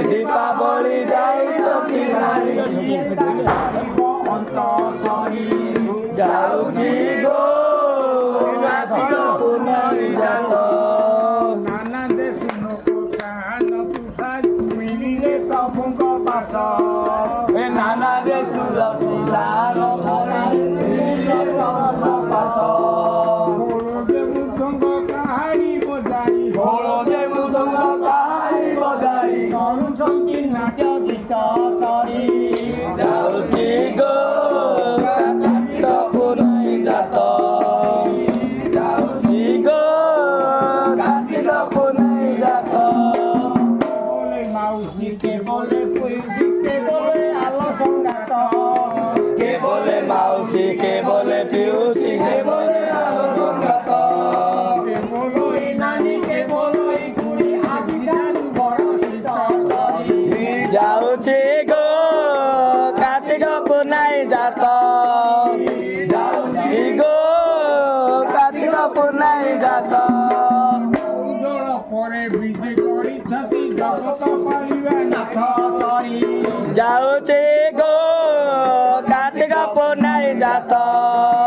ଦୀପାବଳି ଯାଇଛନ୍ତି ଯାଉଛି ଗୋ ପୁନରି ଜାତ ନାନା ଦେଶ ମିଳିଲେ ପ୍ରଭୁଙ୍କ ପାଶ ନାନା ଦେଶର ପିଲାର କାହାରି ବଜାଇ କରୁଛନ୍ତି ନାଟ୍ୟ ଗୀତ ସରି ଯାଉଛି ଗୋ କାର୍ତ୍ତିକ ପୂର୍ଣ୍ଣମୀ ଜାତ ଯାଉଛି ଗୋ କାର୍ତ୍ତିକ ପୂର୍ଣ୍ଣମୀ ଜାତ ମାଉସୀ କେବଳେ ପୁରୁଷୀ କେବଳେ ଆଲ ସଂଗାତ କେବଳେ ମାଉସୀ କେବଳେ ପିଉସୀ କେବଳେ ସଂଗାତ କେବଳ ନାନୀ କେବଳ କୁଡ଼ି ଆଜି ଜାଣୁ ବଡ଼ ଶୀତ କରି ଯାଉଛି ଗୋ କାର୍ତ୍ତିକ ପୂର୍ଣ୍ଣମୀ ଜାତ ଯାଉଛି ଗୋ କାର୍ତ୍ତିକ ପୂର୍ଣ୍ଣମୀ ଜାତ ଉଜ୍ଜଳ ପରେ ବିଜେ କରିଛନ୍ତି ଜଗତ ପାଳିବେ ନାଥ କରି ଯାଉଛି ଗୋ କାର୍ତ୍ତିକ ପୂର୍ଣ୍ଣମୀ ଜାତ